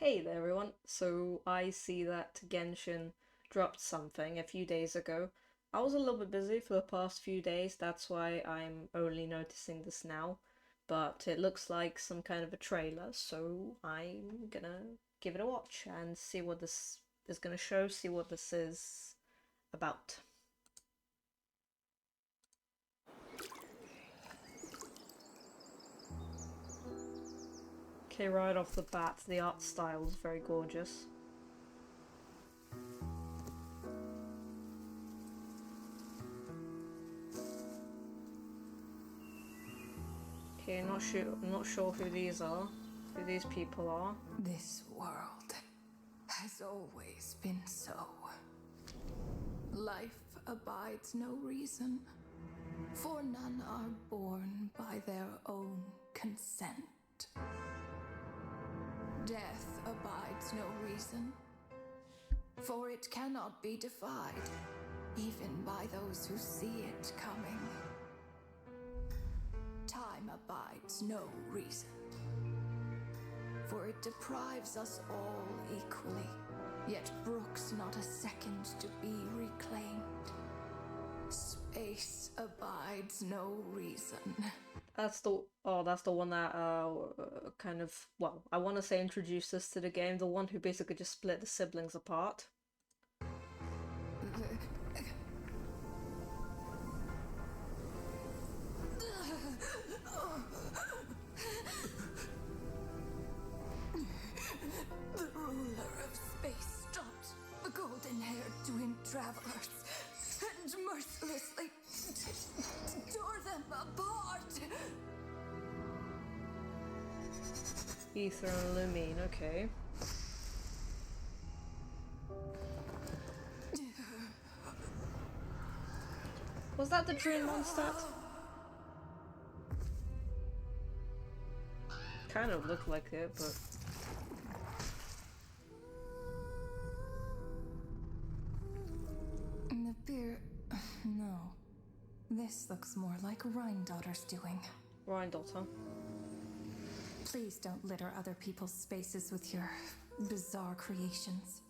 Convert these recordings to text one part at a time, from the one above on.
Hey there everyone, so I see that Genshin dropped something a few days ago. I was a little bit busy for the past few days, that's why I'm only noticing this now. But it looks like some kind of a trailer, so I'm gonna give it a watch and see what this is gonna show, see what this is about. Okay, right off the bat, the art style is very gorgeous. Okay, not sure who these are, who these people are. This world has always been so. Life abides no reason, for none are born by their own consent. Death abides no reason, for it cannot be defied, even by those who see it coming. Time abides no reason, for it deprives us all equally, yet brooks not a second to be reclaimed. Space abides no reason. That's the one that kind of, well, I want to say introduced us to the game, the one who basically just split the siblings apart. The ruler of space stopped the golden-haired twin travelers and mercilessly tore them apart. Ether and Lumine, okay. Was that the Dream Mondstadt? Kind of looked like it, but... The beer... No. This looks more like Rhindaughter's doing. Rhindaughter. Please don't litter other people's spaces with your bizarre creations.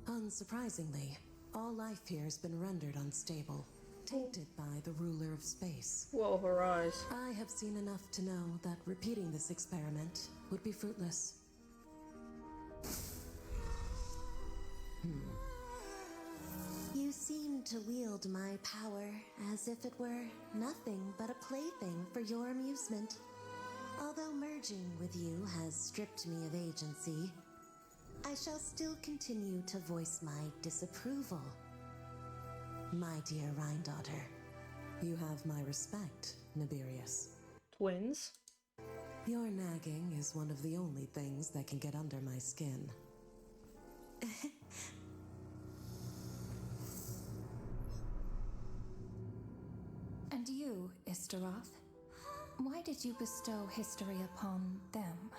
Unsurprisingly, all life here has been rendered unstable, tainted by the ruler of space. Whoa, her eyes. I have seen enough to know that repeating this experiment would be fruitless. You seem to wield my power as if it were nothing but a plaything for your amusement. Although merging with you has stripped me of agency, I shall still continue to voice my disapproval. My dear Rhindaughter, you have my respect, Nibirius. Twins? Your nagging is one of the only things that can get under my skin. And you, Istaroth? Why did you bestow history upon them?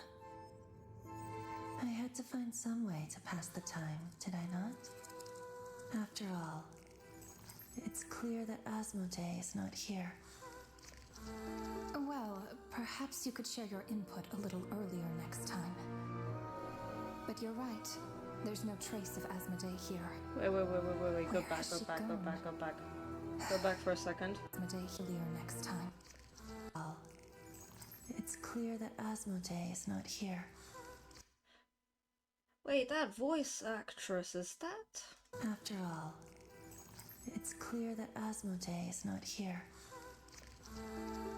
I had to find some way to pass the time, did I not? After all, it's clear that Asmodee is not here. Well, perhaps you could share your input a little earlier next time. But you're right. There's no trace of Asmodee here. Wait. Go Where back, has go she back, go gone? back, go back. Go back for a second. Asmodee earlier next time. Well, it's clear that Asmodee is not here. Wait, that voice actress, is that? After all, it's clear that Asmodee is not here.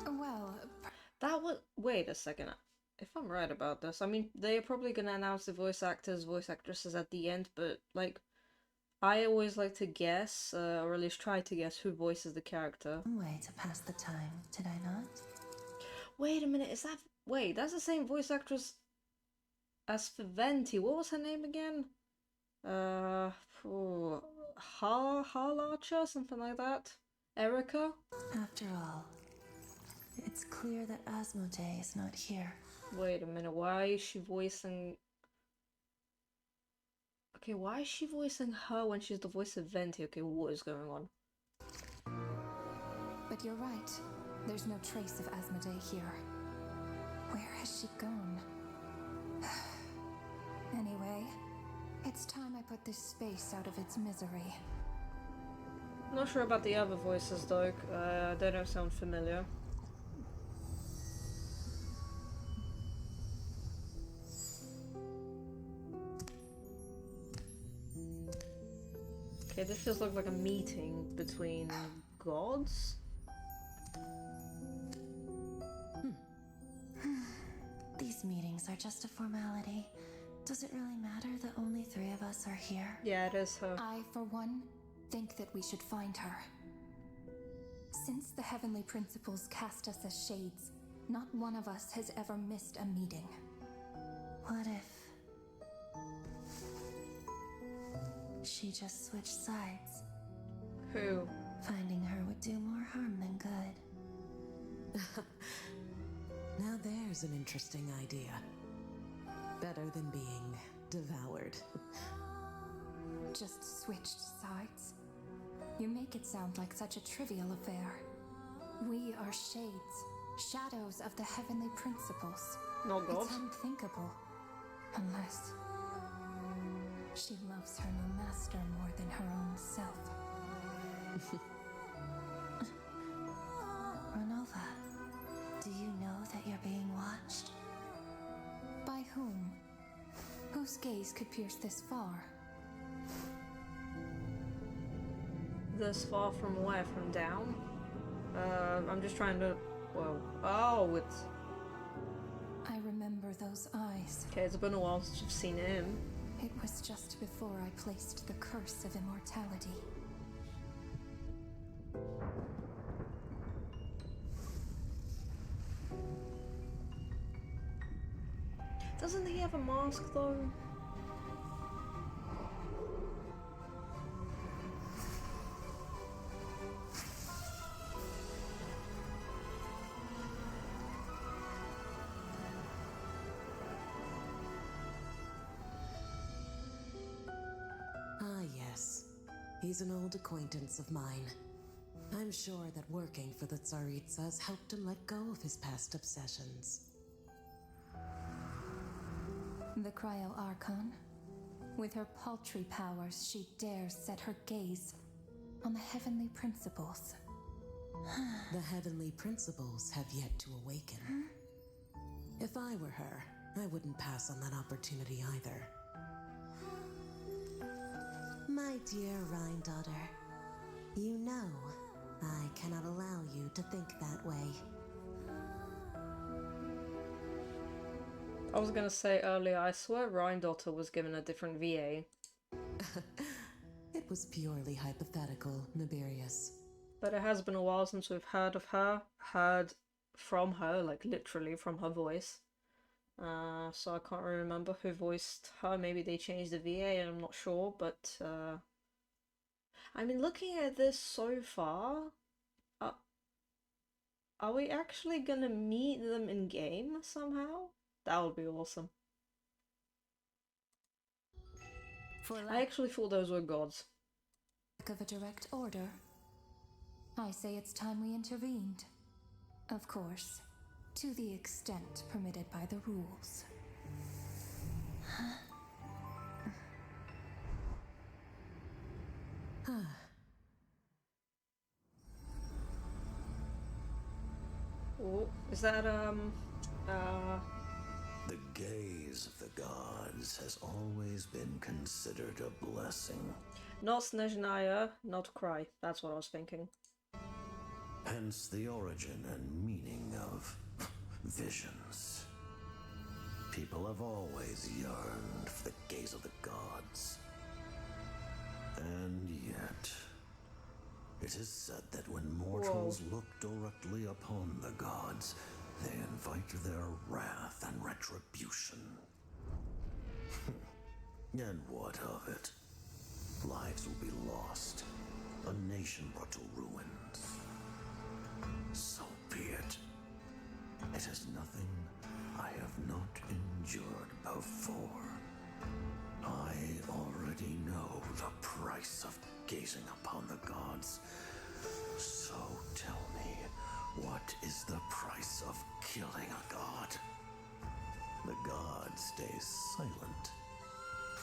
Well, That was... Wait a second. If I'm right about this, I mean, they're probably gonna announce the voice actors, voice actresses at the end, but, like, I always like to guess, or at least try to guess who voices the character. some way to pass the time, did I not? Wait a minute, is that... Wait, that's the same voice actress as Viventi. What was her name again? Harlacha? Something like that? Erica? After all, it's clear that Asmodee is not here. Wait a minute, why is she voicing... Okay, why is she voicing her when she's the voice of Venti? Okay, what is going on? But you're right. There's no trace of Asmodee here. Where has she gone? Anyway, it's time I put this space out of its misery. Not sure about the other voices though, they don't sound familiar. Okay, this just looks like a meeting between gods? These meetings are just a formality. Does it really matter that only 3 of us are here? Yeah, it is her. I, for one, think that we should find her. Since the Heavenly Principles cast us as shades, not one of us has ever missed a meeting. What if she just switched sides? Who? Finding her would do more harm than good. Now there's an interesting idea. Better than being devoured. Just switched sides? You make it sound like such a trivial affair. We are shades, shadows of the Heavenly Principles. Not gods? It's unthinkable. Unless she loves her new master more than her own self. Renova, do you know that you're being watched? By whom? Whose gaze could pierce this far? This far from where? From down? I'm just trying to... Whoa. Oh, it's... I remember those eyes. Okay, it's been a while since you've seen him. It was just before I placed the curse of immortality. Doesn't he have a mask though? Ah, yes. He's an old acquaintance of mine. I'm sure that working for the Tsaritsas helped him let go of his past obsessions. The Cryo Archon. With her paltry powers, she dares set her gaze on the Heavenly Principles. The Heavenly Principles have yet to awaken. If I were her, I wouldn't pass on that opportunity either. My dear Rhine daughter, you know I cannot allow you to think that way. I was gonna say earlier, I swear Rhine-Daughter was given a different VA. It was purely hypothetical, Nibirius. But it has been a while since we've heard of her, heard from her, like literally from her voice. So I can't really remember who voiced her. Maybe they changed the VA, and I'm not sure, but I mean, looking at this so far, are we actually gonna meet them in game somehow? That would be awesome. I actually thought those were gods. Of a direct order, I say it's time we intervened. Of course, to the extent permitted by the rules. Oh, is that The gaze of the gods has always been considered a blessing. not Snezhnaya, not Cry. That's what I was thinking. Hence the origin and meaning of visions. People have always yearned for the gaze of the gods. And yet, it is said that when mortals look directly upon the gods, they invite their wrath and retribution. And what of it? Lives will be lost, a nation brought to ruins. So be it. It is nothing I have not endured before. I already know the price of gazing upon the gods. So tell me, what is the price of killing a god? The god stays silent,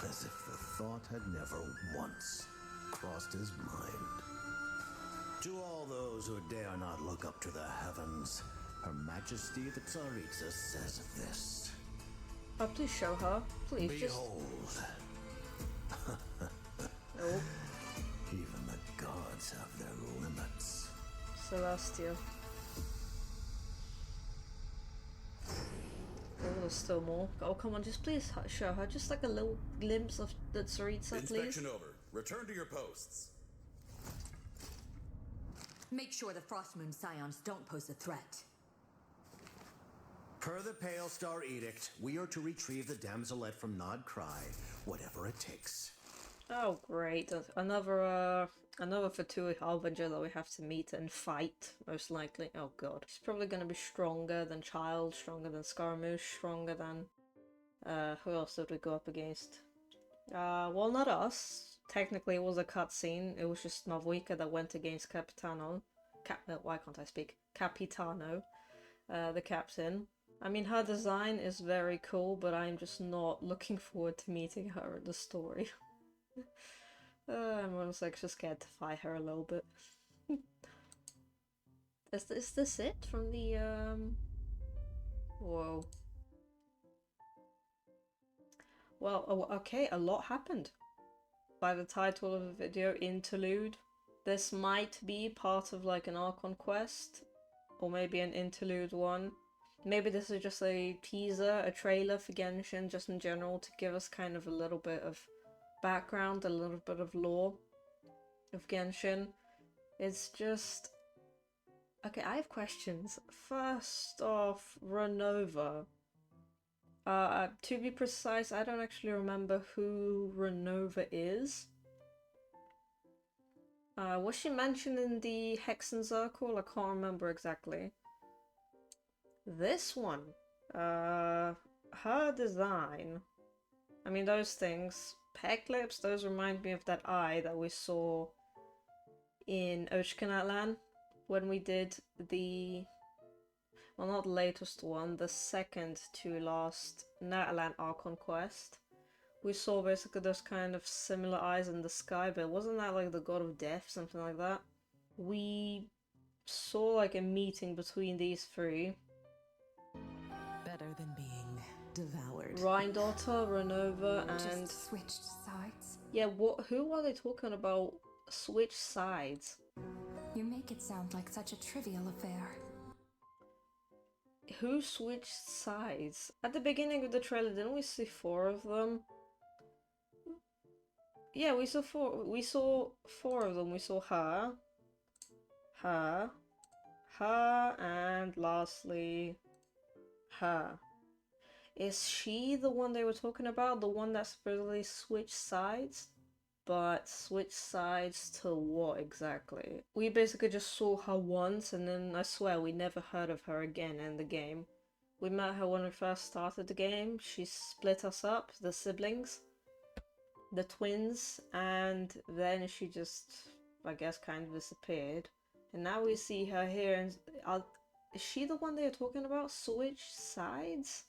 as if the thought had never once crossed his mind. To all those who dare not look up to the heavens, Her Majesty the Tsaritsa says this. Oh, please show her. Please, Behold. Oh. Even the gods have their limits. Celestia. Oh, there's still more. Oh, come on, just please show her. Just like a little glimpse of the Tsaritsa, please. Inspection over. Return to your posts. Make sure the Frostmoon Scions don't pose a threat. Per the Pale Star Edict, we are to retrieve the damselette from Nod Cry, whatever it takes. Oh, great. Another Fatui Harbinger that we have to meet and fight, most likely. Oh god. She's probably gonna be stronger than Child, stronger than Scaramouche, stronger than... who else did we go up against? Well, not us. Technically, it was a cutscene. It was just Mavuika that went against Capitano. Why can't I speak? Capitano, the captain. I mean, her design is very cool, but I'm just not looking forward to meeting her in the story. I'm almost like just scared to fight her a little bit. Is this it from the Whoa. Well, oh, okay, a lot happened. By the title of the video, Interlude. This might be part of like an Archon quest, or maybe an interlude one. Maybe this is just a teaser, a trailer for Genshin, just in general, to give us kind of a little bit of background, a little bit of lore of Genshin. It's just... Okay, I have questions. First off, Renova. To be precise, I don't actually remember who Renova is. Was she mentioned in the Hexen Circle? I can't remember exactly. This one. Her design. I mean, those things. Peg lips, those remind me of that eye that we saw in Ochkanatlan when we did the... Well, not the latest one, the second to last Natalan Archon quest. We saw basically those kind of similar eyes in the sky, but wasn't that like the god of death, something like that? We saw like a meeting between these three. Better than being devoured. Rhindaughter, Renova, and... Just switched sides? Yeah, who are they talking about switch sides? You make it sound like such a trivial affair. Who switched sides? At the beginning of the trailer, didn't we see 4 of them? Yeah, we saw 4. We saw 4 of them. We saw her, and lastly, her. Is she the one they were talking about? The one that supposedly switched sides? But switch sides to what exactly? We basically just saw her once, and then I swear we never heard of her again in the game. We met her when we first started the game. She split us up, the siblings, the twins, and then she just, I guess, kind of disappeared. And now we see her here, and is she the one they're talking about? Switch sides?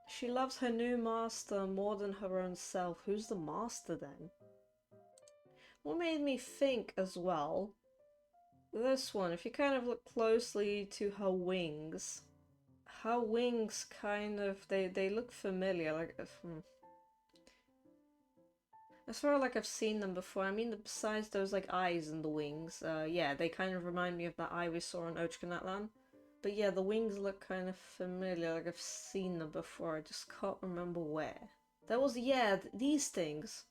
She loves her new master more than her own self. Who's the master then? What made me think as well, this one, if you kind of look closely to her wings kind of, they look familiar, like, as far as like I've seen them before. I mean, besides those like eyes and the wings, yeah, they kind of remind me of that eye we saw in Ochkanatlan. But yeah, the wings look kind of familiar, like I've seen them before, I just can't remember where. That was, yeah, these things.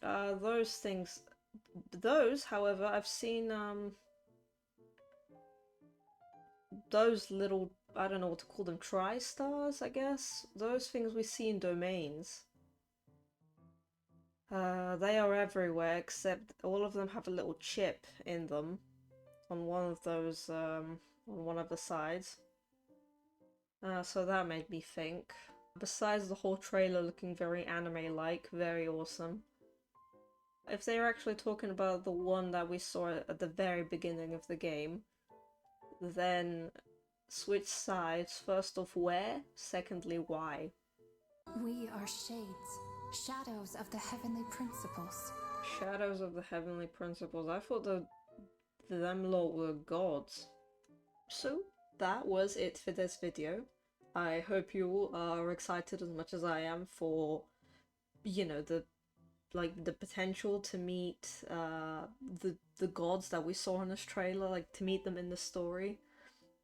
Those things. Those, however, I've seen, those little, I don't know what to call them, tri-stars, I guess? Those things we see in domains. They are everywhere, except all of them have a little chip in them. On one of those, on one of the sides. So that made me think. Besides the whole trailer looking very anime-like, very awesome. If they're actually talking about the one that we saw at the very beginning of the game, then switch sides. First off, where? Secondly, why? We are shades, shadows of the heavenly principles. Shadows of the heavenly principles. I thought that them lot were gods. So that was it for this video. I hope you all are excited as much as I am for, you know, the potential to meet the gods that we saw in this trailer, like to meet them in the story.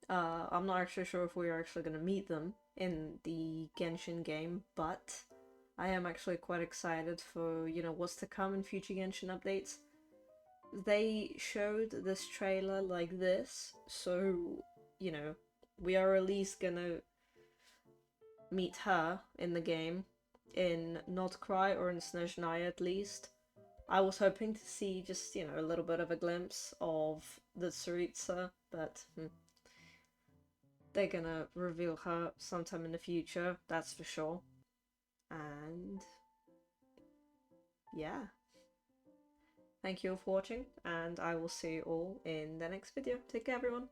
I'm not actually sure if we're actually going to meet them in the Genshin game, but I am actually quite excited for, you know, what's to come in future Genshin updates. They showed this trailer like this, so, you know, we are at least gonna meet her in the game, in Not Cry or in Snezhnaya at least. I was hoping to see just, you know, a little bit of a glimpse of the Tsaritsa, but they're gonna reveal her sometime in the future, that's for sure. And yeah. Thank you all for watching, and I will see you all in the next video. Take care, everyone.